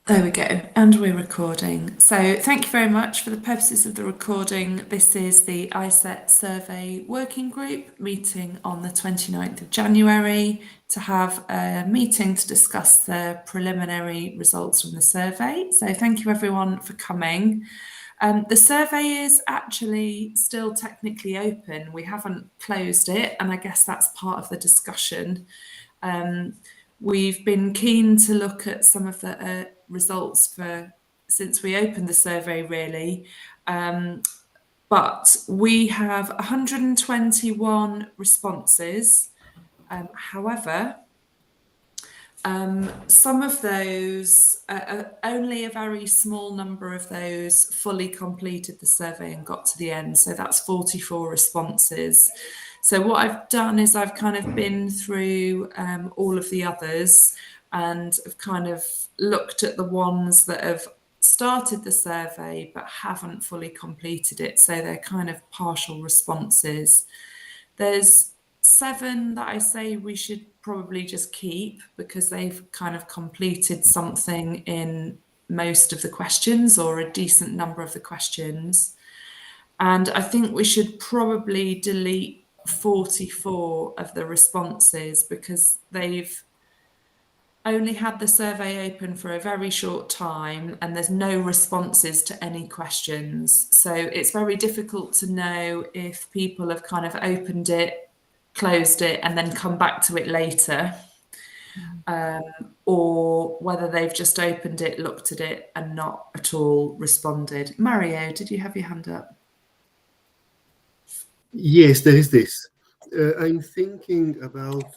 There we go, and we're recording. So thank you very much. For the purposes of the recording, this is the ISCET survey working group meeting on the 29th of January to have a meeting to discuss the preliminary results from the survey. So thank you everyone for coming. The survey is actually still technically open. We haven't closed it, and I guess that's part of the discussion. We've been keen to look at some of the results since we opened the survey, really. But we have 121 responses. However, some of those, only a very small number of those fully completed the survey and got to the end. So that's 44 responses. So what I've done is I've kind of been through all of the others and have kind of looked at the ones that have started the survey but haven't fully completed it. So they're kind of partial responses. There's 7 that I say we should probably just keep because they've kind of completed something in most of the questions or a decent number of the questions. And I think we should probably delete 44 of the responses because they've only had the survey open for a very short time and there's no responses to any questions. So it's very difficult to know if people have kind of opened it, closed it, and then come back to it later, or whether they've just opened it, looked at it, and not at all responded. Mario, did you have your hand up? Yes, there is this. I'm thinking about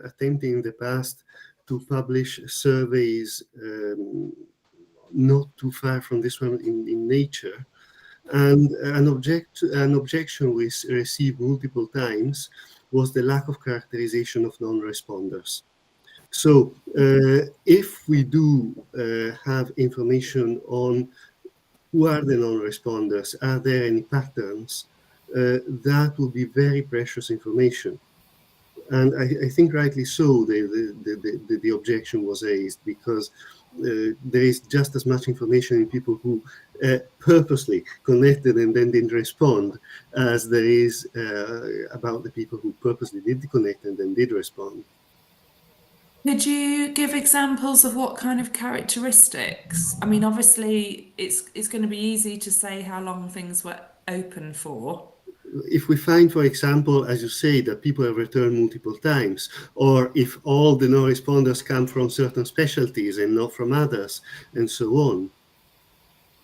attempting in the past to publish surveys not too far from this one in Nature. And an objection we received multiple times was the lack of characterization of non-responders. So if we do have information on who are the non-responders, are there any patterns, that will be very precious information. And I think rightly so, the objection was raised because there is just as much information in people who purposely connected and then didn't respond as there is about the people who purposely did connect and then did respond. Could you give examples of what kind of characteristics? I mean, obviously, it's going to be easy to say how long things were open for. If we find, for example, as you say, that people have returned multiple times, or if all the non-responders come from certain specialties and not from others, and so on.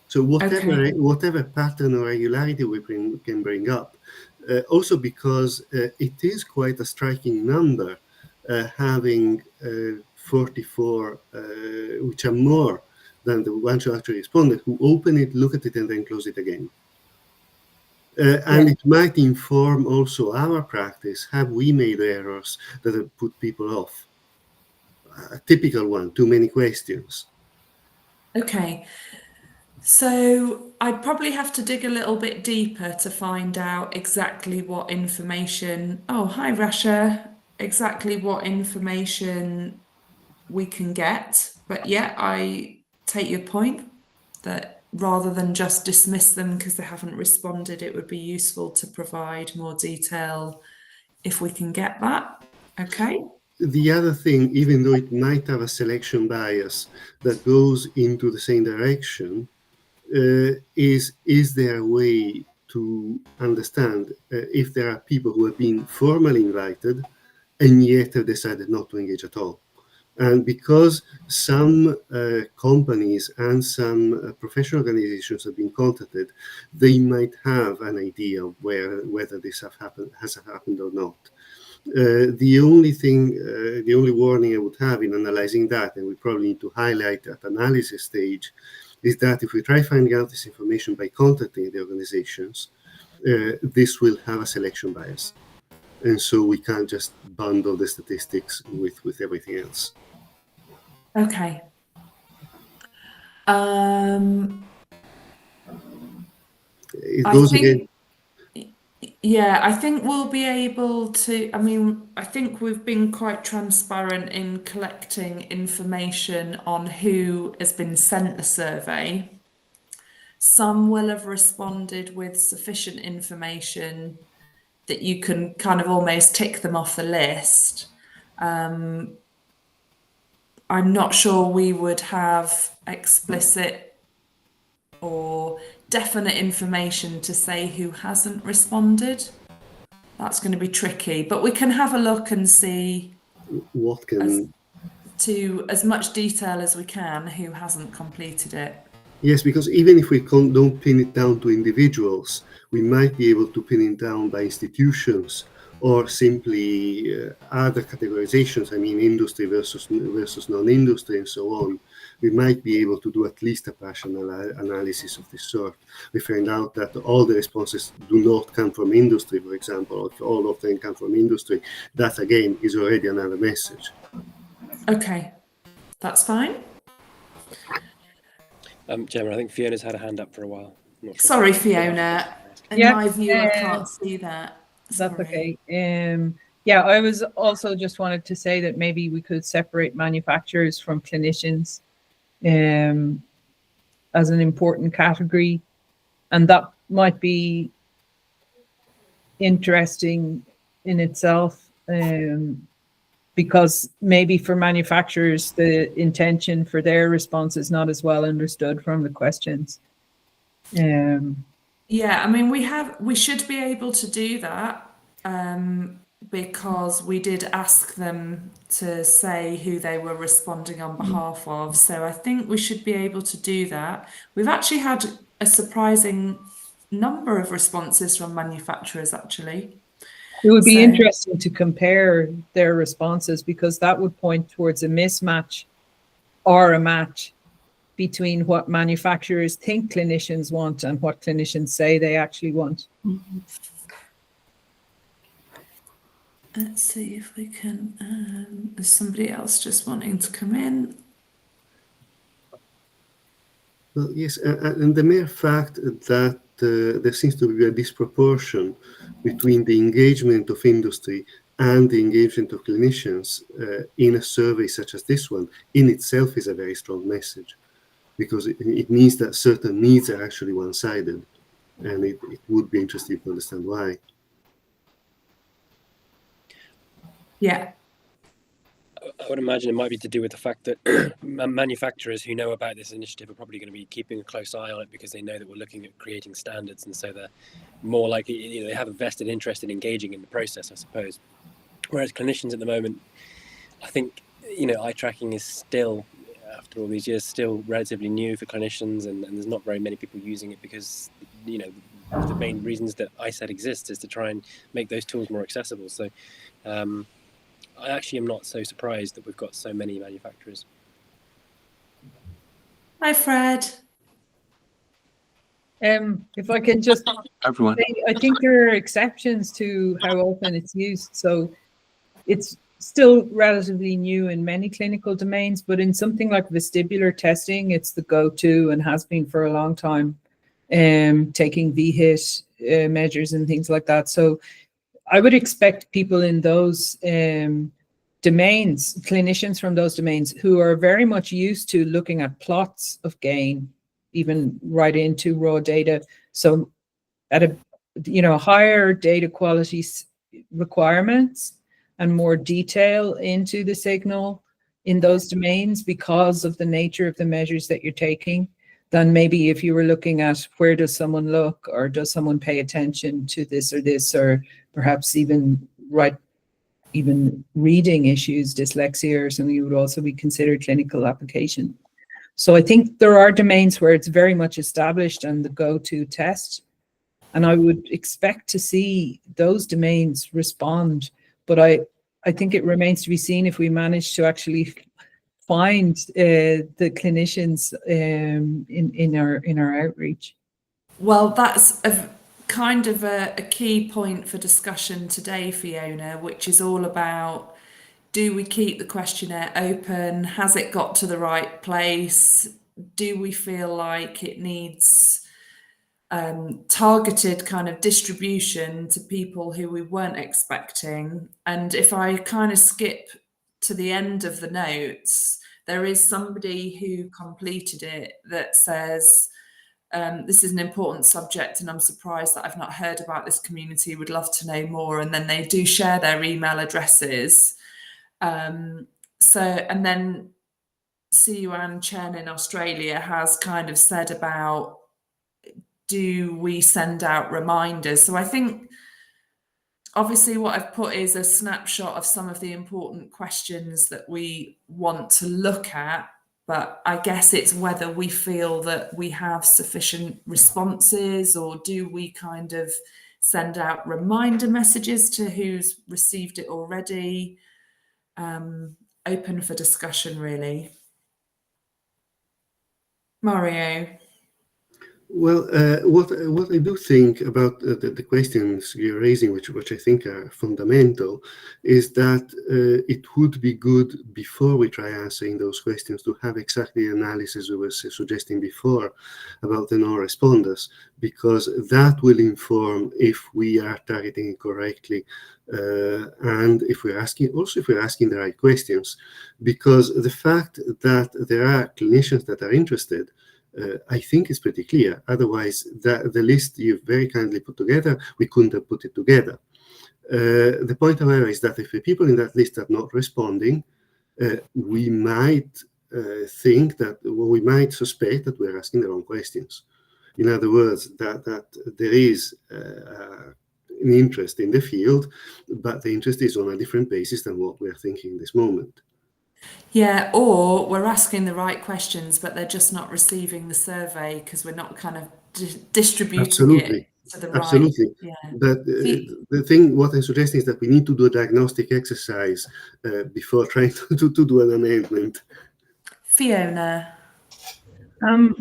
So whatever pattern or regularity we can bring up, also because it is quite a striking number, having 44, which are more than the ones who actually responded, who open it, look at it, and then close it again. And it might inform also our practice. Have we made errors that have put people off? A typical one, too many questions. Okay. So I'd probably have to dig a little bit deeper to find out exactly what information. Oh, hi, Rasha. Exactly what information we can get. But yeah, I take your point that rather than just dismiss them because they haven't responded, it would be useful to provide more detail if we can get that. Okay. The other thing, even though it might have a selection bias that goes into the same direction, is there a way to understand if there are people who have been formally invited and yet have decided not to engage at all? And because some companies and some professional organizations have been contacted, they might have an idea of whether this has happened or not. The only warning I would have in analyzing that, and we probably need to highlight at analysis stage, is that if we try finding out this information by contacting the organizations, this will have a selection bias. And so we can't just bundle the statistics with everything else. Okay. It goes again. Yeah, I think we'll be able to. I mean, I think we've been quite transparent in collecting information on who has been sent the survey. Some will have responded with sufficient information that you can kind of almost tick them off the list. I'm not sure we would have explicit or definite information to say who hasn't responded. That's going to be tricky, but we can have a look and see What as can to as much detail as we can who hasn't completed it. Yes, because even if we don't pin it down to individuals, we might be able to pin it down by institutions or simply other categorizations. I mean, industry versus non-industry and so on. We might be able to do at least a partial analysis of this sort. We find out that all the responses do not come from industry, for example, or if all of them come from industry. That again is already another message. Okay, that's fine. Gemma, I think Fiona's had a hand up for a while. I'm not sure. Sorry, Fiona. In Yeah, my view, I can't see that. That's Sorry. okay. Yeah, I was also just wanted to say that maybe we could separate manufacturers from clinicians as an important category, and that might be interesting in itself, because maybe for manufacturers the intention for their response is not as well understood from the questions. Yeah, I mean, we should be able to do that because we did ask them to say who they were responding on behalf of. So I think we should be able to do that. We've actually had a surprising number of responses from manufacturers, actually. It would be So- interesting to compare their responses, because that would point towards a mismatch or a match between what manufacturers think clinicians want and what clinicians say they actually want. Let's see if we can. There's somebody else just wanting to come in. Well, yes, and the mere fact that there seems to be a disproportion between the engagement of industry and the engagement of clinicians in a survey such as this one in itself is a very strong message, because it means that certain needs are actually one-sided, and it would be interesting to understand why. Yeah. I would imagine it might be to do with the fact that manufacturers who know about this initiative are probably going to be keeping a close eye on it, because they know that we're looking at creating standards, and so they're more likely, they have a vested interest in engaging in the process, I suppose. Whereas clinicians at the moment, I think, eye tracking is still, after all these years, still relatively new for clinicians, and there's not very many people using it because, the main reasons that ISCET exists is to try and make those tools more accessible. So I actually am not so surprised that we've got so many manufacturers. Hi, Fred. If I can just Everyone. say, I think there are exceptions to how often it's used. So it's still relatively new in many clinical domains, but in something like vestibular testing, it's the go-to and has been for a long time, taking VHIT measures and things like that. So I would expect people in those domains, clinicians from those domains, who are very much used to looking at plots of gain, even right into raw data. So at a higher data quality requirements and more detail into the signal in those domains because of the nature of the measures that you're taking, than maybe if you were looking at where does someone look, or does someone pay attention to this, or perhaps even reading issues, dyslexia or something would also be considered clinical application. So I think there are domains where it's very much established and the go-to test. And I would expect to see those domains respond. But I think it remains to be seen if we manage to actually find the clinicians in our outreach. Well, that's a kind of a key point for discussion today, Fiona, which is all about, do we keep the questionnaire open? Has it got to the right place? Do we feel like it needs targeted kind of distribution to people who we weren't expecting. And if I kind of skip to the end of the notes, there is somebody who completed it that says, this is an important subject and I'm surprised that I've not heard about this community, would love to know more. And then they do share their email addresses. And then Siouan Chen in Australia has kind of said about, do we send out reminders? So I think obviously what I've put is a snapshot of some of the important questions that we want to look at, but I guess it's whether we feel that we have sufficient responses, or do we kind of send out reminder messages to who's received it already? Open for discussion, really. Mario. Well, what I do think about the questions you're raising, which I think are fundamental, is that it would be good, before we try answering those questions, to have exactly the analysis we were suggesting before about the non-responders, because that will inform if we are targeting it correctly, and if we're asking the right questions. Because the fact that there are clinicians that are interested, I think it's pretty clear. Otherwise, the list you've very kindly put together, we couldn't have put it together. The point, however, is that if the people in that list are not responding, we might think that, well, we might suspect that we're asking the wrong questions. In other words, that there is an interest in the field, but the interest is on a different basis than what we're thinking in this moment. Yeah, or we're asking the right questions, but they're just not receiving the survey because we're not kind of distributing it to the right. Absolutely. Yeah. But what I'm suggesting is that we need to do a diagnostic exercise before trying to do an amendment. Fiona.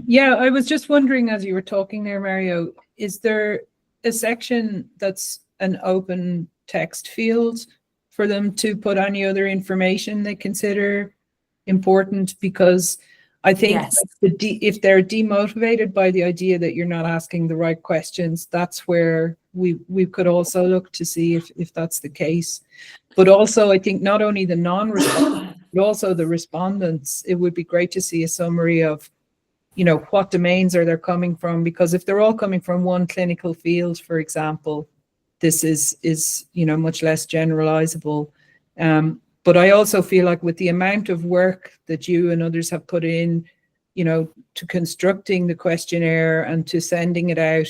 Yeah, I was just wondering, as you were talking there, Mario, is there a section that's an open text field for them to put any other information they consider important? Because I think Yes. if they're demotivated by the idea that you're not asking the right questions, that's where we could also look to see if that's the case. But also, I think not only the non-respondents, but also the respondents, it would be great to see a summary of, what domains are they coming from? Because if they're all coming from one clinical field, for example, this is much less generalizable. But I also feel like with the amount of work that you and others have put in, to constructing the questionnaire and to sending it out,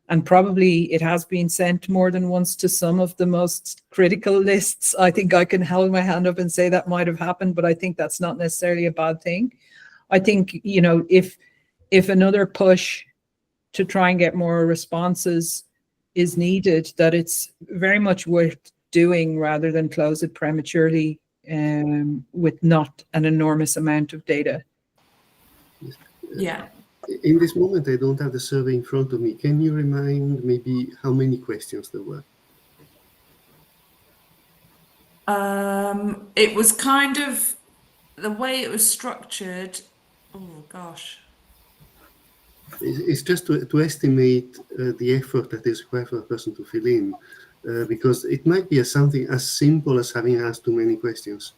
and probably it has been sent more than once to some of the most critical lists. I think I can hold my hand up and say that might have happened, but I think that's not necessarily a bad thing. I think, if another push to try and get more responses is needed, that it's very much worth doing rather than close it prematurely with not an enormous amount of data. Yeah. In this moment, I don't have the survey in front of me. Can you remind maybe how many questions there were? It was kind of the way it was structured. Oh gosh. It's just to estimate the effort that is required for a person to fill in, because it might be something as simple as having asked too many questions.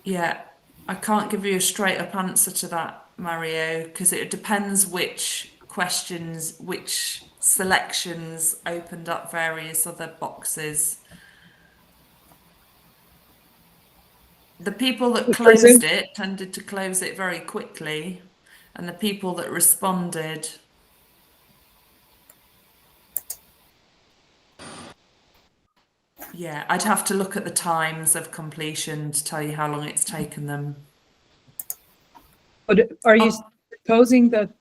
Yeah, I can't give you a straight up answer to that, Mario, because it depends which questions, which selections opened up various other boxes. The people that closed it tended to close it very quickly, and the people that responded, yeah, I'd have to look at the times of completion to tell you how long it's taken them. But are you proposing that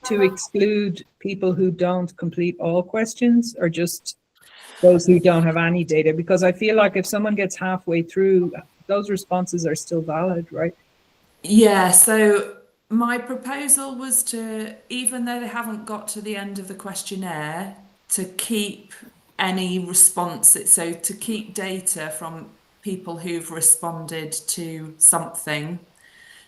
to exclude people who don't complete all questions, or just those who don't have any data? Because I feel like if someone gets halfway through, those responses are still valid, right? Yeah, so my proposal was to, even though they haven't got to the end of the questionnaire, to keep any response, so to keep data from people who've responded to something.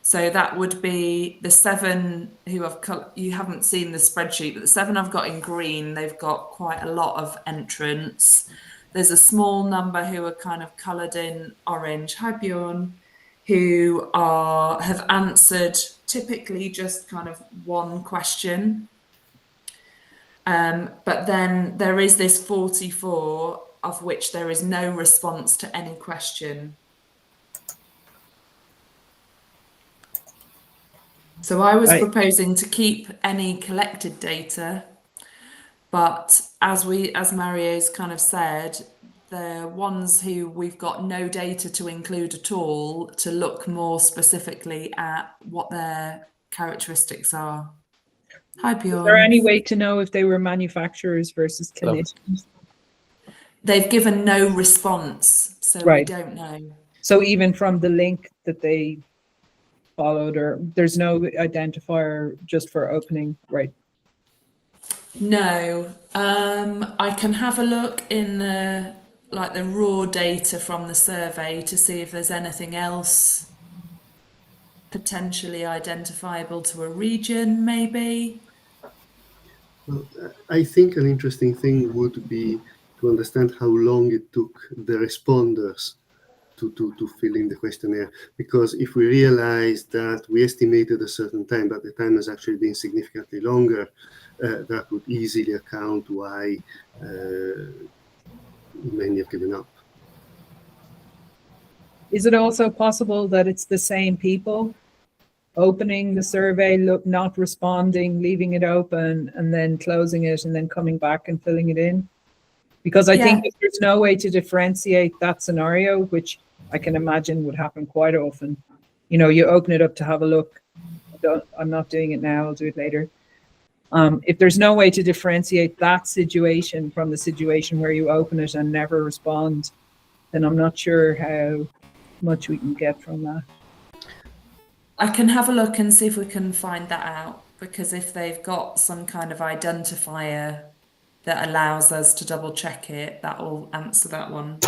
So that would be the 7 who you haven't seen the spreadsheet, but the 7 I've got in green, they've got quite a lot of entrants. There's a small number who are kind of coloured in orange. Hi, Bjorn. Who have answered typically just kind of one question. But then there is this 44 of which there is no response to any question. So I was proposing to keep any collected data, but as Mario's kind of said, the ones who we've got no data to include at all, to look more specifically at what their characteristics are. Hi, Bjorn. Is there any way to know if they were manufacturers versus clinicians? They've given no response, so we don't know. So even from the link that they followed, or there's no identifier just for opening, right? No, I can have a look in the raw data from the survey to see if there's anything else potentially identifiable to a region, maybe. Well, I think an interesting thing would be to understand how long it took the responders to fill in the questionnaire, because if we realize that we estimated a certain time, but the time has actually been significantly longer, that would easily account why many have given up. Is it also possible that it's the same people opening the survey, not responding, leaving it open, and then closing it, and then coming back and filling it in? Because I think if there's no way to differentiate that scenario, which I can imagine would happen quite often, you know, you open it up to have a look. I'm not doing it now, I'll do it later. If there's no way to differentiate that situation from the situation where you open it and never respond, then I'm not sure how much we can get from that. I can have a look and see if we can find that out, because if they've got some kind of identifier that allows us to double check it, that will answer that one.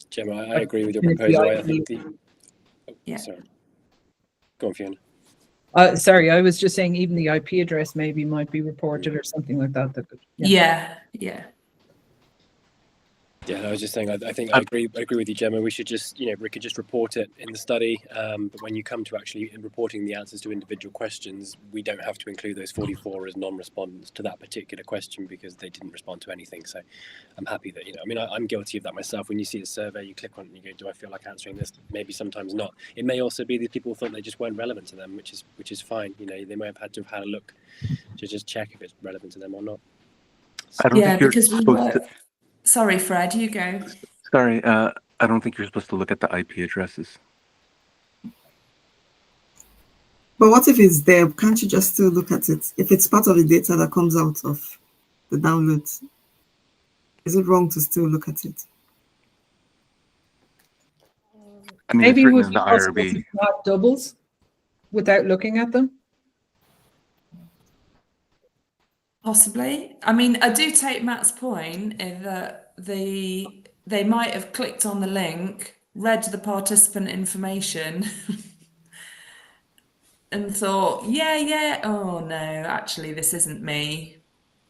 Gemma, I agree with your proposal. I think sorry. Go on, Fiona. Sorry, I was just saying even the IP address maybe might be reported or something like that. Yeah. Yeah, I was just saying, I think I agree with you, Gemma. We should just, we could just report it in the study. But when you come to actually reporting the answers to individual questions, we don't have to include those 44 as non-respondents to that particular question because they didn't respond to anything. So I'm happy that, I'm guilty of that myself. When you see a survey, you click on it and you go, do I feel like answering this? Maybe sometimes not. It may also be that people thought they just weren't relevant to them, which is fine. They may have had to have had a look to just check if it's relevant to them or not. So, I don't think you're supposed to... Sorry, Fred, you go. Sorry, I don't think you're supposed to look at the IP addresses. But what if it's there? Can't you just still look at it? If it's part of the data that comes out of the downloads, is it wrong to still look at it? I mean, maybe it's it would in be the possible IRB. to plot doubles without looking at them. Possibly. I mean, I do take Matt's point in that they might have clicked on the link, read the participant information, and thought, yeah, oh no, actually this isn't me,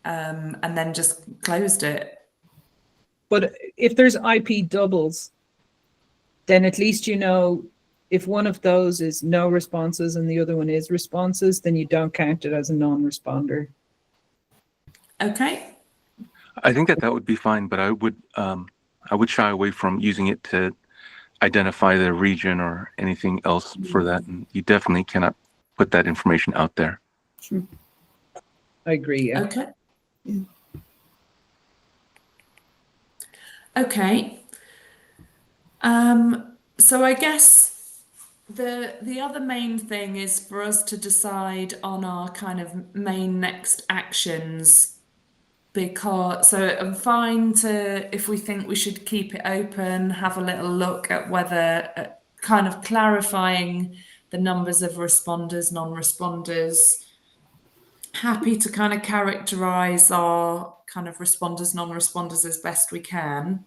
and then just closed it. But if there's IP doubles, then at least if one of those is no responses and the other one is responses, then you don't count it as a non-responder. Okay. I think that would be fine, but I would shy away from using it to identify the region or anything else for that. And you definitely cannot put that information out there. Sure. I agree. Yeah. Okay. Yeah. Okay. So I guess the other main thing is for us to decide on our kind of main next actions. So I'm fine if we think we should keep it open, have a little look at whether kind of clarifying the numbers of responders, non-responders. Happy to kind of characterize our kind of responders, non-responders as best we can.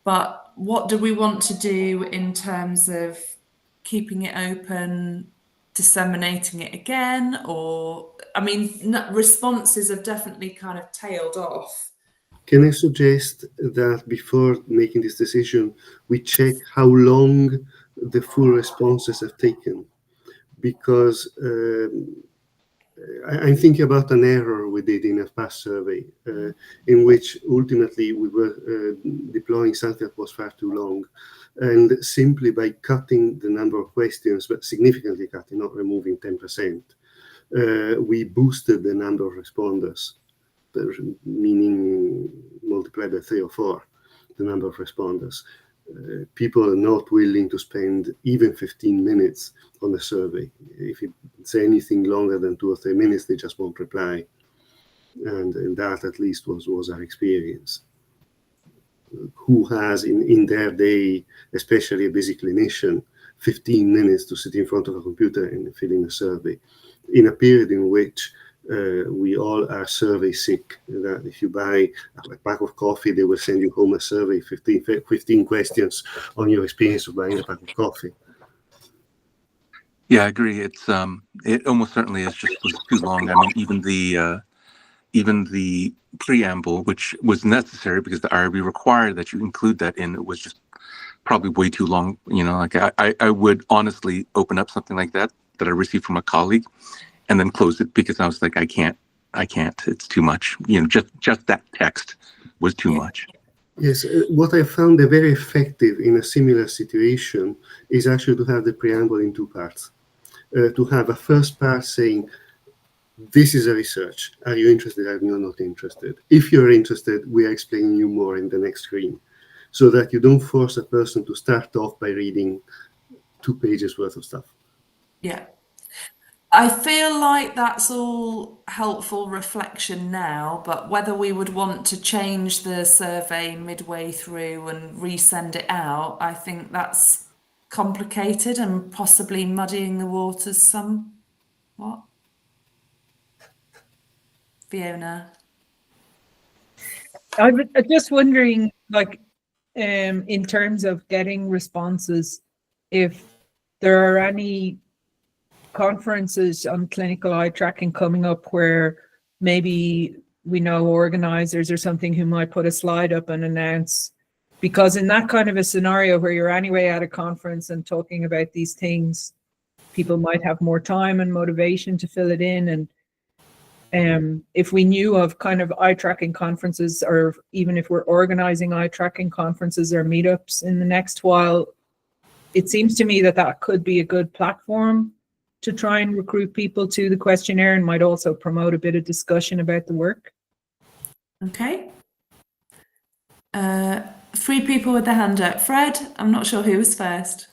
But what do we want to do in terms of keeping it open, disseminating it again, or I mean, responses have definitely kind of tailed off. Can I suggest that before making this decision, we check how long the full responses have taken? Because I'm thinking about an error we did in a past survey in which ultimately we were deploying something that was far too long. And simply by cutting the number of questions, but significantly cutting, not removing 10%, we boosted the number of responders, meaning multiplied by 3 or 4, the number of responders. People are not willing to spend even 15 minutes on a survey. If it's anything longer than 2 or 3 minutes, they just won't reply. And that at least was our experience. Who has in their day, especially a busy clinician, 15 minutes to sit in front of a computer and fill in a survey in a period in which we all are survey sick, that if you buy a pack of coffee, they will send you home a survey, 15 questions on your experience of buying a pack of coffee. Yeah, I agree. It's it almost certainly was too long. I mean, even the preamble, which was necessary because the IRB required that you include that in, it was just probably way too long. You know, like I would honestly open up something like that I received from a colleague and then close it because I was like, I can't, it's too much. You know, just that text was too much. Yes, what I found very effective in a similar situation is actually to have the preamble in 2 parts. To have a first part saying, this is a research. Are you interested? Are you not interested? If you're interested, we are explaining you more in the next screen, so that you don't force a person to start off by reading 2 pages worth of stuff. Yeah. I feel like that's all helpful reflection now, but whether we would want to change the survey midway through and resend it out, I think that's complicated and possibly muddying the waters somewhat. Fiona? I'm just wondering, like, in terms of getting responses, if there are any conferences on clinical eye tracking coming up where maybe we know organizers or something who might put a slide up and announce, because in that kind of a scenario where you're anyway at a conference and talking about these things, people might have more time and motivation to fill it in. And if we knew of kind of eye tracking conferences, or even if we're organizing eye tracking conferences or meetups in the next while, it seems to me that that could be a good platform to try and recruit people to the questionnaire, and might also promote a bit of discussion about the work. Okay. 3 people with their hand up. Fred, I'm not sure who was first.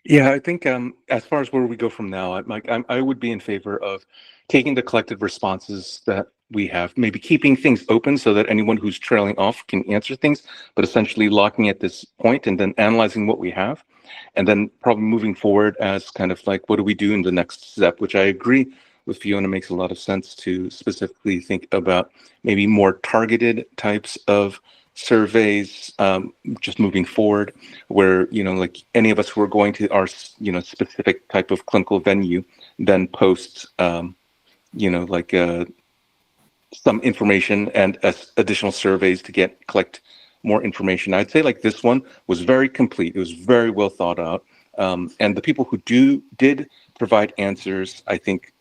Yeah, I think as far as where we go from now, I would be in favor of taking the collected responses that we have, maybe keeping things open so that anyone who's trailing off can answer things, but essentially locking at this point and then analyzing what we have, and then probably moving forward as kind of like, what do we do in the next step, which I agree with Fiona makes a lot of sense to specifically think about maybe more targeted types of surveys, just moving forward, where, you know, like any of us who are going to our, you know, specific type of clinical venue, then post, you know, like some information and additional surveys to collect more information. I'd say like this one was very complete. It was very well thought out. And the people who did provide answers, I think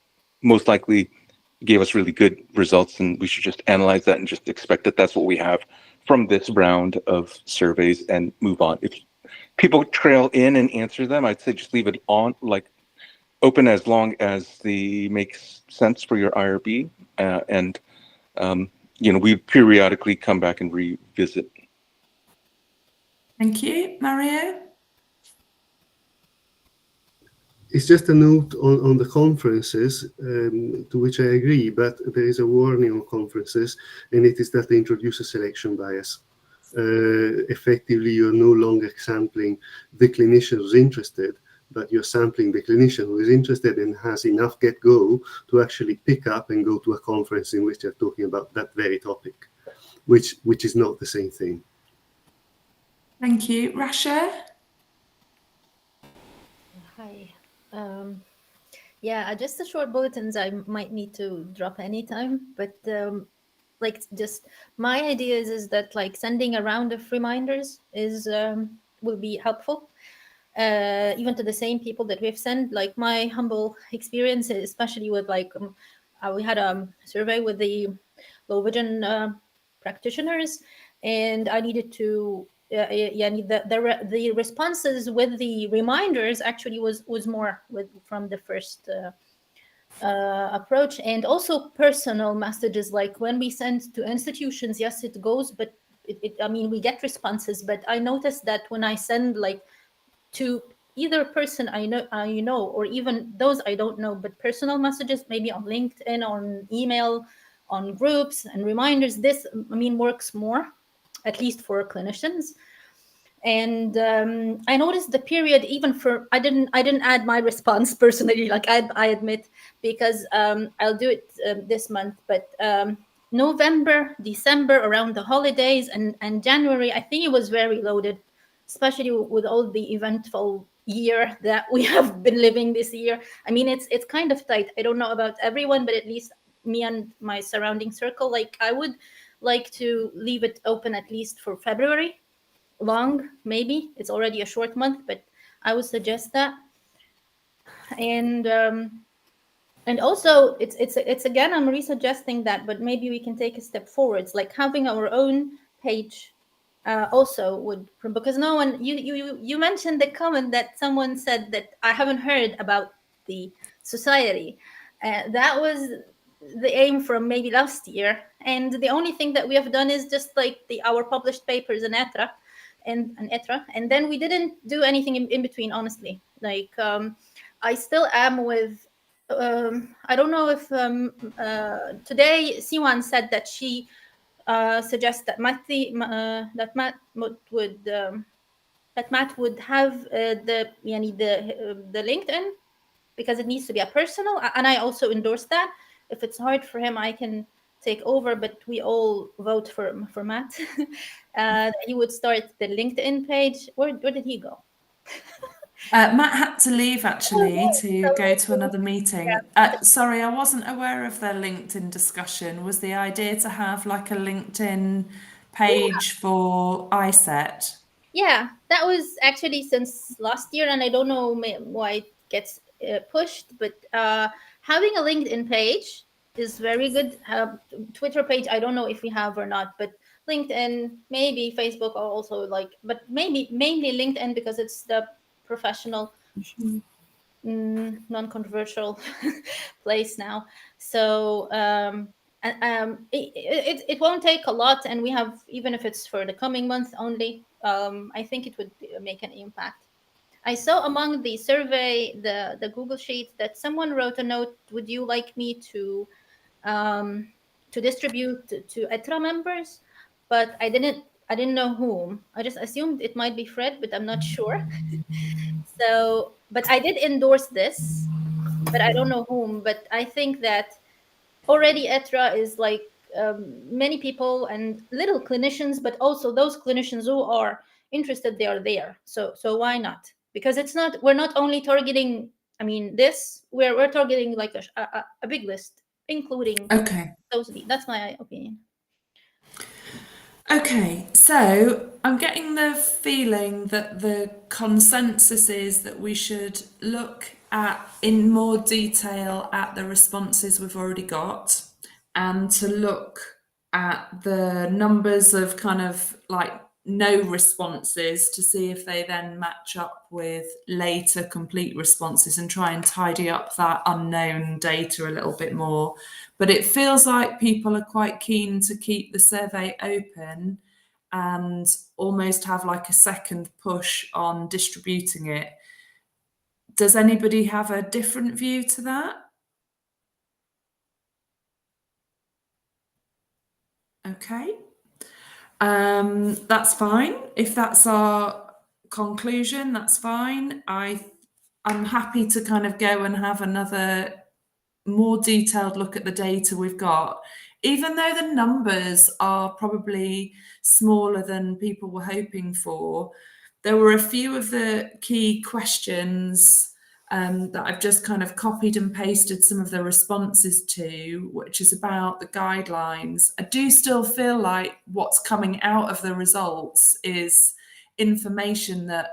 most likely gave us really good results, and we should just analyze that and just expect that that's what we have from this round of surveys and move on. If people trail in and answer them, I'd say just leave it on, like open as long as the makes sense for your IRB, and you know, we periodically come back and revisit. Thank you. Mario? It's just a note on the conferences, to which I agree, but there is a warning on conferences, and it is that they introduce a selection bias. Effectively, you're no longer sampling the clinician who's interested, but you're sampling the clinician who is interested and has enough get-go to actually pick up and go to a conference in which they're talking about that very topic, which is not the same thing. Thank you. Rasha? Hi. Yeah, just the short bulletins I might need to drop anytime, but like just my idea is that like sending a round of reminders is will be helpful, even to the same people that we've sent. Like my humble experience, especially with like we had a survey with the low vision practitioners, and I needed to the responses with the reminders actually was more with from the first approach, and also personal messages. Like when we send to institutions, yes, it goes, but I mean, we get responses, but I noticed that when I send like to either person I know, or even those I don't know, but personal messages, maybe on LinkedIn, on email, on groups and reminders, this, I mean, works more, at least for clinicians. And I noticed the period, even for I didn't add my response personally, like I admit, because I'll do it this month, but November, December, around the holidays, and January, I think it was very loaded, especially with all the eventful year that we have been living this year. I mean, it's kind of tight. I don't know about everyone, but at least me and my surrounding circle, like I would like to leave it open at least for February. Long, maybe it's already a short month, but I would suggest that. And also it's again, I'm resuggesting that, but maybe we can take a step forwards, like having our own page also would, because no one, you mentioned the comment that someone said that I haven't heard about the society. That was the aim from maybe last year, and the only thing that we have done is just like our published papers in ETRA and ETRA, and then we didn't do anything in between, honestly. Like I still am with I don't know if today Siwan said that she suggests that Matt would have the LinkedIn, because it needs to be a personal, and I also endorse that. If it's hard for him, I can take over, but we all vote for Matt. He would start the LinkedIn page. Where did he go? Matt had to leave actually to So go to another meeting. yeah. Sorry, I wasn't aware of their LinkedIn discussion. Was the idea to have like a LinkedIn page for ISET? Yeah, that was actually since last year, and I don't know why it gets pushed, but having a LinkedIn page is very good. Twitter page, I don't know if we have or not, but LinkedIn, maybe Facebook are also like, but maybe mainly LinkedIn, because it's the professional, non-controversial place now. So it won't take a lot, and we have, even if it's for the coming month only, I think it would make an impact. I saw among the survey, the Google Sheet, that someone wrote a note, would you like me to distribute to ETRA members? But I didn't know whom. I just assumed it might be Fred, but I'm not sure. So, but I did endorse this, but I don't know whom. But I think that already ETRA is like many people and little clinicians, but also those clinicians who are interested, they are there. So why not? Because we're not only targeting, I mean, we're targeting like a big list, including Okay. those. That's my opinion. Okay, so I'm getting the feeling that the consensus is that we should look at in more detail at the responses we've already got, and to look at the numbers of kind of like no responses to see if they then match up with later complete responses, and try and tidy up that unknown data a little bit more. But it feels like people are quite keen to keep the survey open and almost have like a second push on distributing it. Does anybody have a different view to that? Okay. That's fine. If that's our conclusion, that's fine. I'm happy to kind of go and have another more detailed look at the data we've got, even though the numbers are probably smaller than people were hoping for. There were a few of the key questions that I've just kind of copied and pasted some of the responses to, which is about the guidelines. I do still feel like what's coming out of the results is information that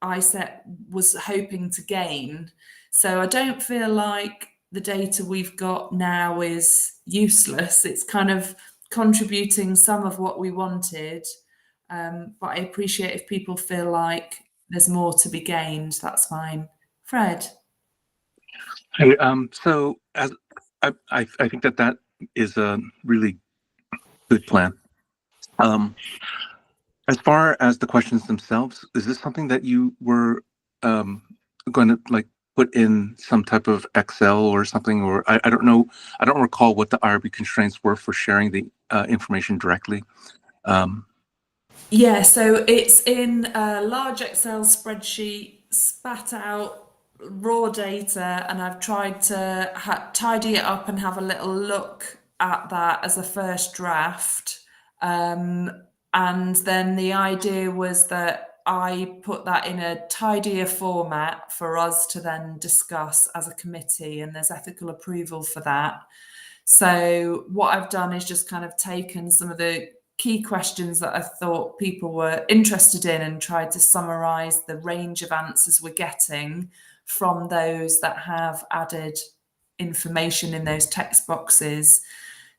ISCET was hoping to gain. So I don't feel like the data we've got now is useless. It's kind of contributing some of what we wanted. But I appreciate if people feel like there's more to be gained, that's fine. Fred. Hey, so as I think that is a really good plan. As far as the questions themselves, is this something that you were going to like put in some type of Excel or something? Or I don't know. I don't recall what the IRB constraints were for sharing the information directly. Yeah, so it's in a large Excel spreadsheet, spat out raw data, and I've tried to tidy it up and have a little look at that as a first draft. And then the idea was that I put that in a tidier format for us to then discuss as a committee, and there's ethical approval for that. So what I've done is just kind of taken some of the key questions that I thought people were interested in and tried to summarize the range of answers we're getting from those that have added information in those text boxes.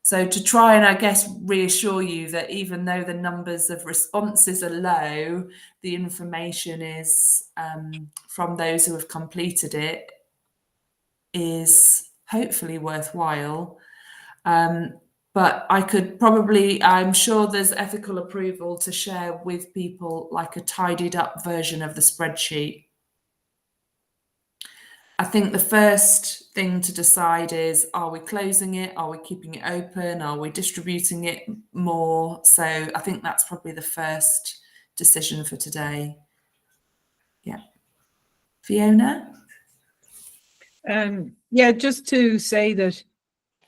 So to try and, I guess, reassure you that even though the numbers of responses are low, the information is from those who have completed it is hopefully worthwhile. But I could probably, I'm sure there's ethical approval to share with people like a tidied up version of the spreadsheet. I think the first thing to decide is, are we closing it? Are we keeping it open? Are we distributing it more? So I think that's probably the first decision for today. Yeah. Fiona? Yeah, just to say that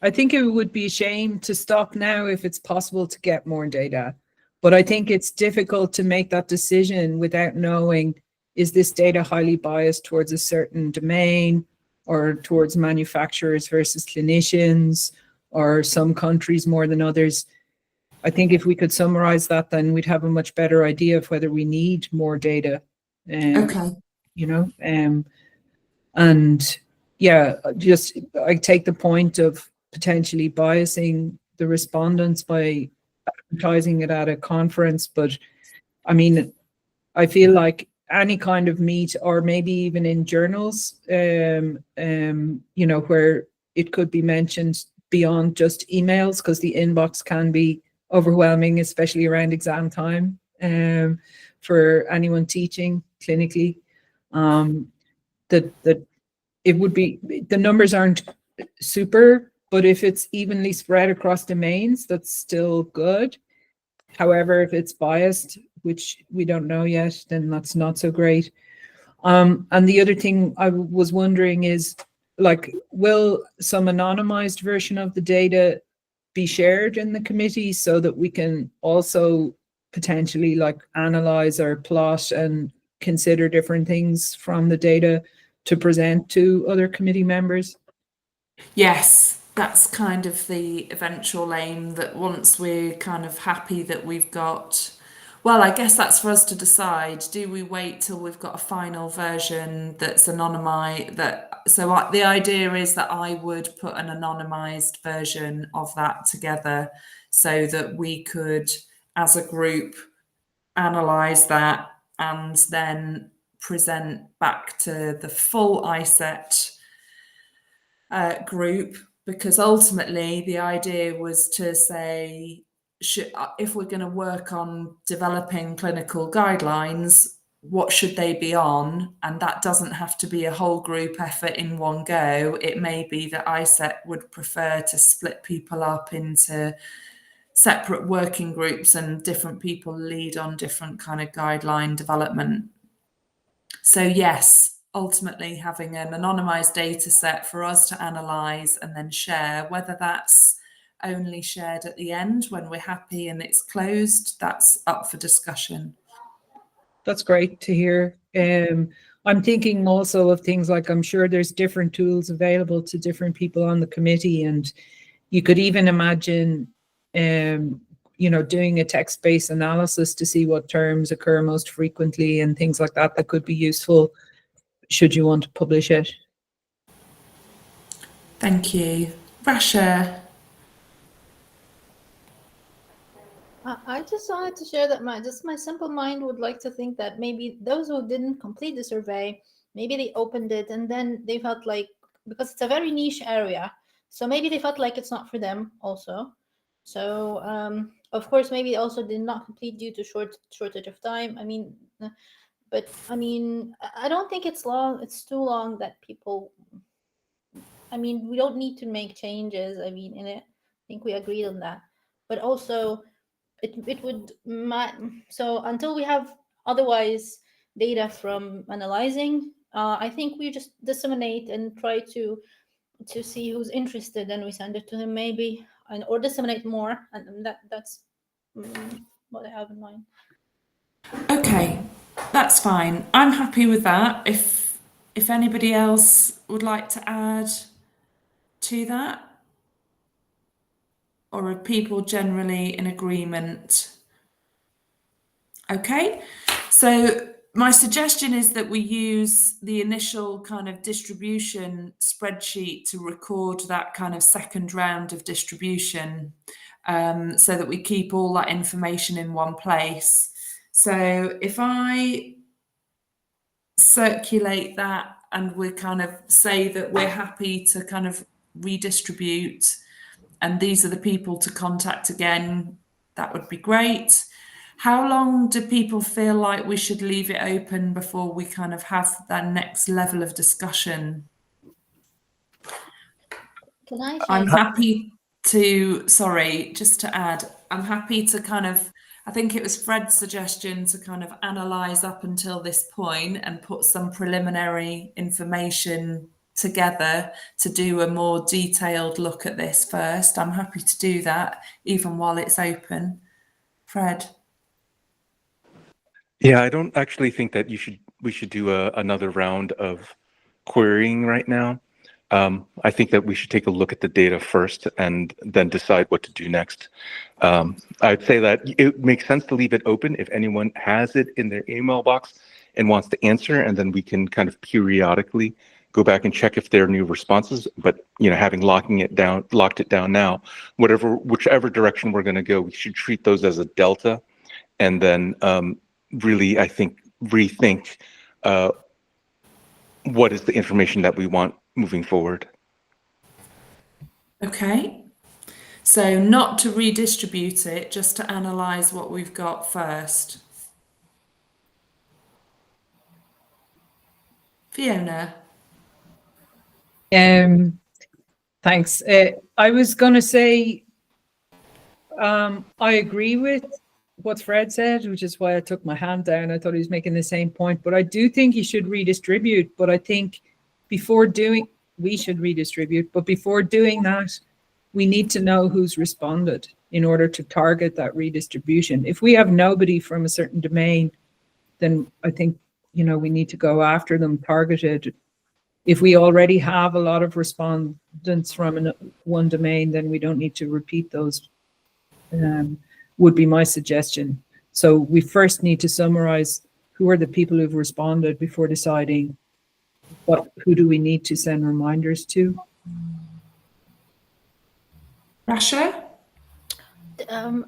I think it would be a shame to stop now if it's possible to get more data. But I think it's difficult to make that decision without knowing, is this data highly biased towards a certain domain or towards manufacturers versus clinicians or some countries more than others? I think if we could summarize that, then we'd have a much better idea of whether we need more data. Okay. You know, and yeah, just I take the point of potentially biasing the respondents by advertising it at a conference, but I mean, I feel like any kind of meet, or maybe even in journals, you know, where it could be mentioned beyond just emails, because the inbox can be overwhelming, especially around exam time, for anyone teaching clinically. That it would be, the numbers aren't super, but if it's evenly spread across domains, that's still good. However, if it's biased, which we don't know yet, then that's not so great. And the other thing I was wondering is, like, will some anonymized version of the data be shared in the committee so that we can also potentially like analyze or plot and consider different things from the data to present to other committee members? Yes, that's kind of the eventual aim, that once we're kind of happy that we've got, well, I guess that's for us to decide. Do we wait till we've got a final version that's anonymized? The idea is that I would put an anonymized version of that together so that we could, as a group, analyze that and then present back to the full ISCET group, because ultimately the idea was to say, if we're going to work on developing clinical guidelines, what should they be on? And that doesn't have to be a whole group effort in one go. It may be that ISCET would prefer to split people up into separate working groups and different people lead on different kind of guideline development. So yes, ultimately having an anonymized data set for us to analyze and then share, whether that's only shared at the end when we're happy and it's closed, that's up for discussion. That's great to hear. I'm thinking also of things like, I'm sure there's different tools available to different people on the committee, and you could even imagine, doing a text-based analysis to see what terms occur most frequently and things like that. That could be useful should you want to publish it. Thank you. Rasha. I just wanted to share that my simple mind would like to think that maybe those who didn't complete the survey, maybe they opened it and then they felt like, because it's a very niche area, so maybe they felt like it's not for them also. So of course, maybe they also did not complete due to shortage of time. But I don't think it's long. It's too long that people. We don't need to make changes. In it, I think we agreed on that. But also, it would so until we have otherwise data from analyzing, I think we just disseminate and try to see who's interested, and we send it to him maybe, or disseminate more, and that's what I have in mind. Okay, that's fine. I'm happy with that. If anybody else would like to add to that, or are people generally in agreement? Okay, so my suggestion is that we use the initial kind of distribution spreadsheet to record that kind of second round of distribution, so that we keep all that information in one place. So if I circulate that and we kind of say that we're happy to kind of redistribute and these are the people to contact again, that would be great. How long do people feel like we should leave it open before we kind of have that next level of discussion? Can I? I'm happy to, sorry, just to add, I'm happy to kind of, I think it was Fred's suggestion to kind of analyse up until this point and put some preliminary information together to do a more detailed look at this first. I'm happy to do that, even while it's open. Fred? Yeah, I don't actually think that we should do another round of querying right now. I think that we should take a look at the data first and then decide what to do next. I'd say that it makes sense to leave it open if anyone has it in their email box and wants to answer, and then we can kind of periodically go back and check if there are new responses. But having locked it down now, whichever direction we're going to go, we should treat those as a delta, and then really, I think, rethink what is the information that we want moving forward. Okay. So not to redistribute it, just to analyse what we've got first. Fiona? Thanks. I was going to say, I agree with what Fred said, which is why I took my hand down. I thought he was making the same point, but I do think he should redistribute. But I think we should redistribute. But before doing that, we need to know who's responded in order to target that redistribution. If we have nobody from a certain domain, then I think, we need to go after them targeted. If we already have a lot of respondents from one domain, then we don't need to repeat those, would be my suggestion. So we first need to summarize who are the people who've responded before deciding who do we need to send reminders to. Rasha?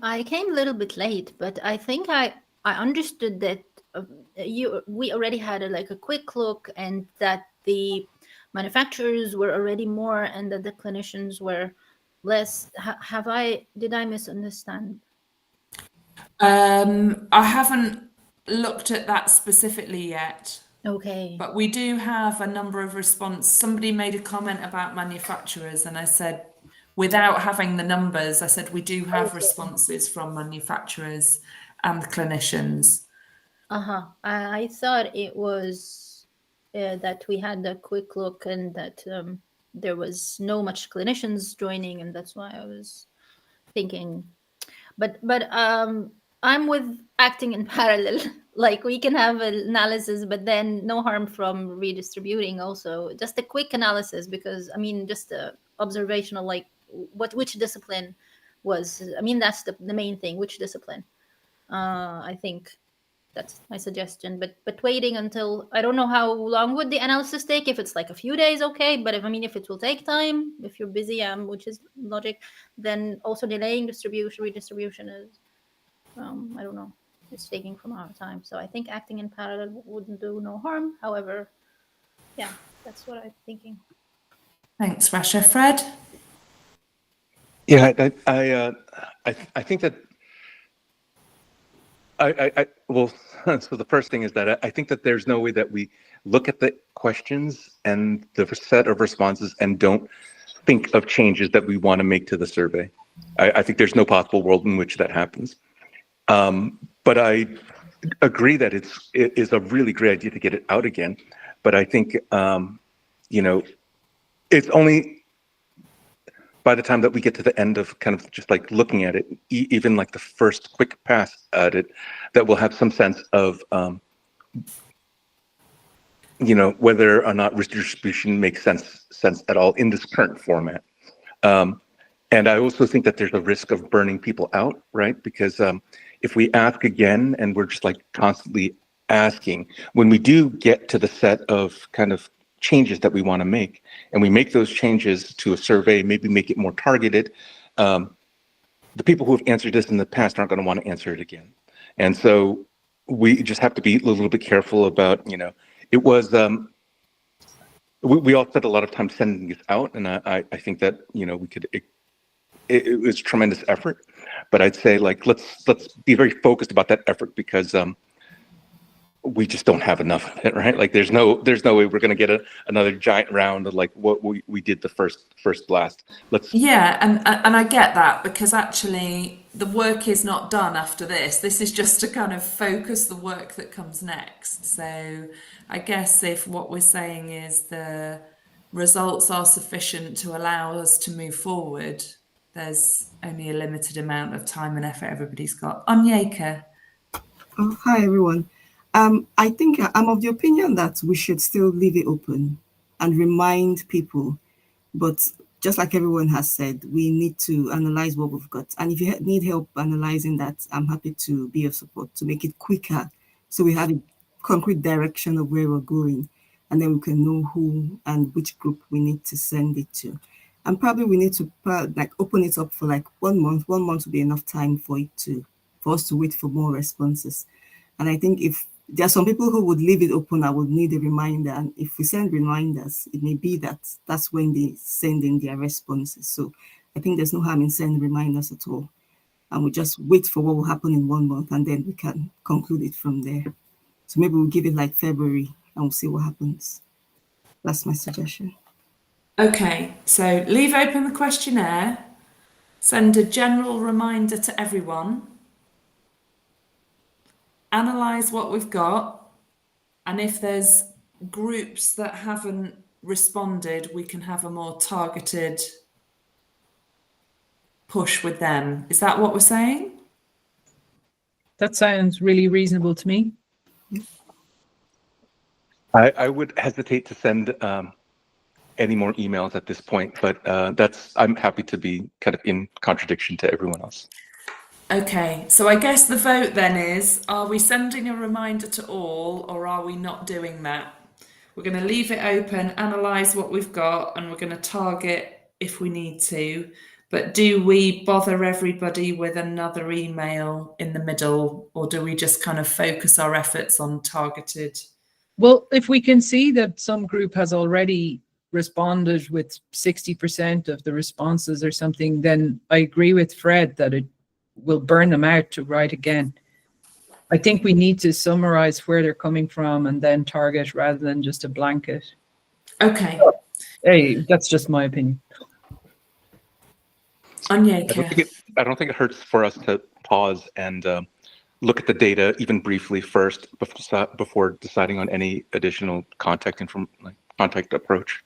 I came a little bit late, but I think I understood that we already had a quick look, and that the manufacturers were already more and that the clinicians were less. Did I misunderstand? I haven't looked at that specifically yet. Okay. But we do have a number of responses. Somebody made a comment about manufacturers, and I said, without having the numbers, I said we do have responses from manufacturers and clinicians. I thought it was that we had a quick look and that there was no much clinicians joining, and that's why I was thinking. But I'm with acting in parallel. Like we can have an analysis, but then no harm from redistributing also. Just a quick analysis, because I mean, just observational, like which discipline was, I mean, that's the main thing, which discipline. I think that's my suggestion. But waiting until, I don't know how long would the analysis take. If it's like a few days, okay. But if it will take time, if you're busy, which is logic, then also delaying redistribution is, I don't know, it's taking from our time. So I think acting in parallel wouldn't do no harm. However, yeah, that's what I'm thinking. Thanks, Rasha. Fred? Yeah, I think that well, so the first thing is that I think that there's no way that we look at the questions and the set of responses and don't think of changes that we want to make to the survey. I think there's no possible world in which that happens. But I agree that it is a really great idea to get it out again. But I think, it's only by the time that we get to the end of kind of just like looking at it, even like the first quick pass at it, that we'll have some sense of, whether or not redistribution makes sense at all in this current format. And I also think that there's a risk of burning people out, right? Because if we ask again and we're just like constantly asking, when we do get to the set of kind of changes that we want to make, and we make those changes to a survey, maybe make it more targeted, the people who have answered this in the past aren't going to want to answer it again. And so we just have to be a little bit careful about, it was, we all spent a lot of time sending this out, and I think that, we could, it was tremendous effort, but I'd say like, let's be very focused about that effort, because we just don't have enough of it, right? Like there's no way we're going to get another giant round of like what we did the first blast. Yeah, and I get that, because actually the work is not done after this. This is just to kind of focus the work that comes next. So I guess if what we're saying is the results are sufficient to allow us to move forward, there's only a limited amount of time and effort everybody's got. Onyeka. Oh, hi, everyone. I think I'm of the opinion that we should still leave it open and remind people. But just like everyone has said, we need to analyze what we've got. And if you need help analyzing that, I'm happy to be of support to make it quicker, so we have a concrete direction of where we're going. And then we can know who and which group we need to send it to. And probably we need to open it up for like 1 month. 1 month will be enough time for us to wait for more responses. And I think if there are some people who would leave it open, I would need a reminder. And if we send reminders, it may be that that's when they send in their responses. So I think there's no harm in sending reminders at all. And we just wait for what will happen in 1 month, and then we can conclude it from there. So maybe we'll give it like February and we'll see what happens. That's my suggestion. Okay, so leave open the questionnaire, send a general reminder to everyone, analyse what we've got, and if there's groups that haven't responded, we can have a more targeted push with them. Is that what we're saying? That sounds really reasonable to me. I would hesitate to send any more emails at this point, but I'm happy to be kind of in contradiction to everyone else. Okay, so I guess the vote then is, are we sending a reminder to all, or are we not doing that? We're going to leave it open, analyse what we've got, and we're going to target if we need to. But do we bother everybody with another email in the middle, or do we just kind of focus our efforts on targeted? Well, if we can see that some group has already responded with 60% of the responses or something, then I agree with Fred that it will burn them out to write again. I think we need to summarize where they're coming from and then target rather than just a blanket. Okay. Hey, that's just my opinion. Onyeka. I don't think it hurts for us to pause and look at the data even briefly first before deciding on any additional contact approach.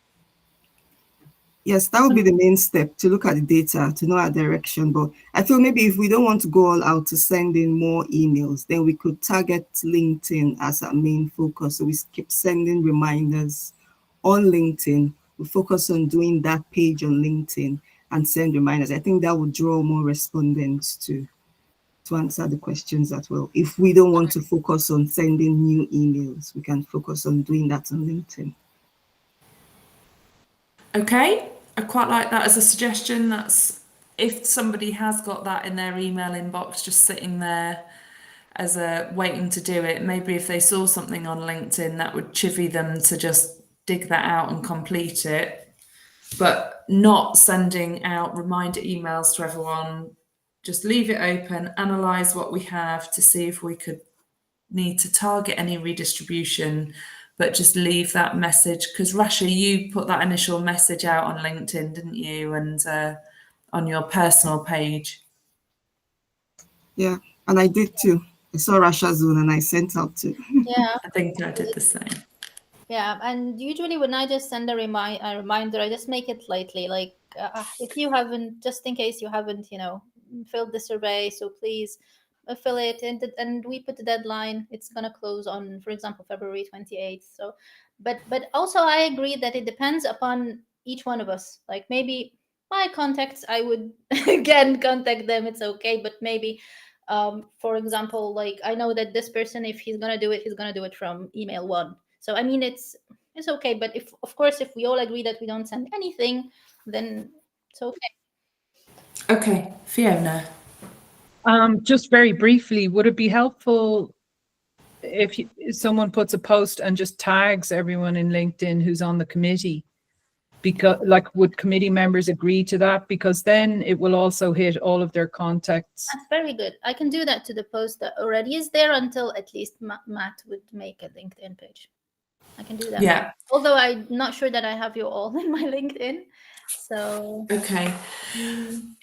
Yes, that would be the main step, to look at the data, to know our direction. But I feel maybe if we don't want to go all out to send in more emails, then we could target LinkedIn as our main focus. So we keep sending reminders on LinkedIn. We focus on doing that page on LinkedIn and send reminders. I think that would draw more respondents to answer the questions as well. If we don't want to focus on sending new emails, we can focus on doing that on LinkedIn. Okay, I quite like that as a suggestion. That's if somebody has got that in their email inbox just sitting there as a waiting to do it, maybe if they saw something on LinkedIn that would chivvy them to just dig that out and complete it, but not sending out reminder emails to everyone. Just leave it open, analyze what we have to see if we could need to target any redistribution, but just leave that message, because Rasha, you put that initial message out on LinkedIn, didn't you? And on your personal page. Yeah, and I did too. I saw Rasha's one and I sent out too. Yeah. I think I did the same. Yeah, and usually when I just send a reminder, I just make it lightly. Like if you haven't, just in case you haven't, filled the survey, so please fill it. And we put the deadline. It's gonna close on, for example, February 28th. So, but also I agree that it depends upon each one of us. Like maybe my contacts, I would again contact them. It's okay, but maybe. For example, like I know that this person, if he's gonna do it, he's gonna do it from email 1. So I mean, it's okay. But if, of course, if we all agree that we don't send anything, then it's okay. Okay, Fiona. Just very briefly, would it be helpful if someone puts a post and just tags everyone in LinkedIn who's on the committee? Because, like, would committee members agree to that? Because then it will also hit all of their contacts. That's very good. I can do that to the post that already is there until at least Matt would make a LinkedIn page. I can do that. Yeah. Although I'm not sure that I have you all in my LinkedIn. So. Okay.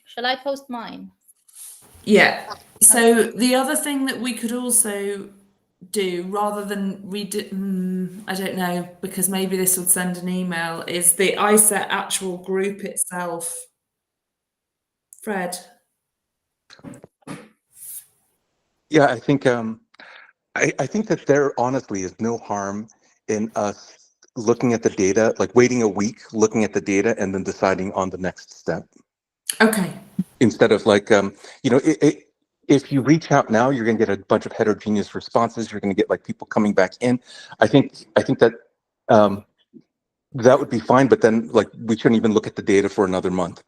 Shall I post mine? Yeah. So the other thing that we could also do, rather than I don't know, because maybe this would send an email, is the ISCET actual group itself. Fred. Yeah, I think I think that there honestly is no harm in us looking at the data, like waiting a week, looking at the data, and then deciding on the next step. Okay. Instead of like, if you reach out now, you're going to get a bunch of heterogeneous responses. You're going to get like people coming back in. I think that that would be fine. But then, like, we shouldn't even look at the data for another month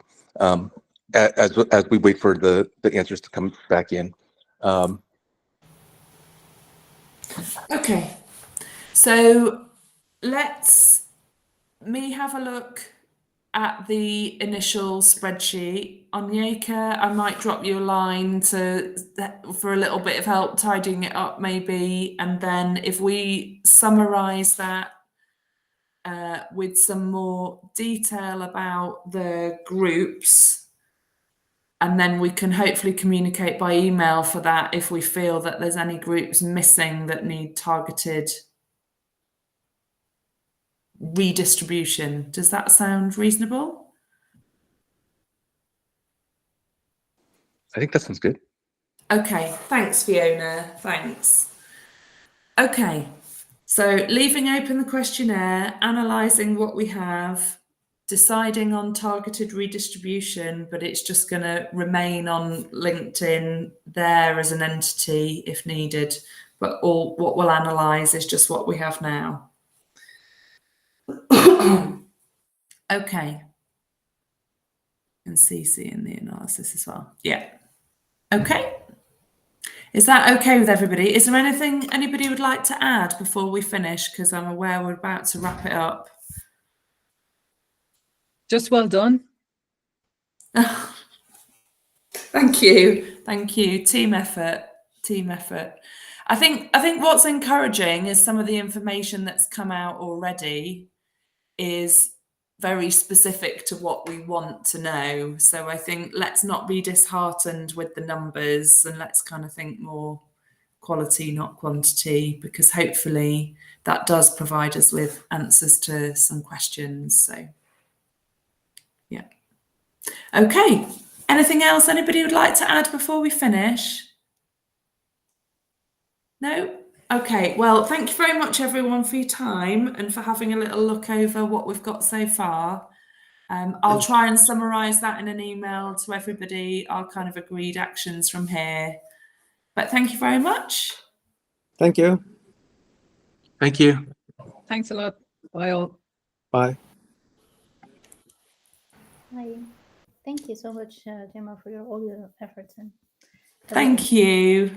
as we wait for the answers to come back in. Okay. So let's me have a look at the initial spreadsheet. Onyeka, I might drop you a line for a little bit of help tidying it up maybe, and then if we summarize that with some more detail about the groups, and then we can hopefully communicate by email for that if we feel that there's any groups missing that need targeted redistribution. Does that sound reasonable? I think that sounds good. Okay, thanks, Fiona. Thanks. Okay, so leaving open the questionnaire, analysing what we have, deciding on targeted redistribution, but it's just going to remain on LinkedIn there as an entity if needed. But all what we'll analyse is just what we have now. Okay. And CC in the analysis as well. Yeah. Okay. Is that okay with everybody? Is there anything anybody would like to add before we finish? Because I'm aware we're about to wrap it up. Just well done. Thank you. Thank you. Team effort. Team effort. I think what's encouraging is some of the information that's come out already is very specific to what we want to know. So I think let's not be disheartened with the numbers, and let's kind of think more quality, not quantity, because hopefully that does provide us with answers to some questions. So Okay, anything else anybody would like to add before we finish? No? Okay, well, thank you very much everyone for your time and for having a little look over what we've got so far. I'll try and summarise that in an email to everybody, our kind of agreed actions from here. But thank you very much. Thank you. Thank you. Thanks a lot. Bye all. Bye. Hi. Thank you so much, Gemma, for all your efforts. And Thank you.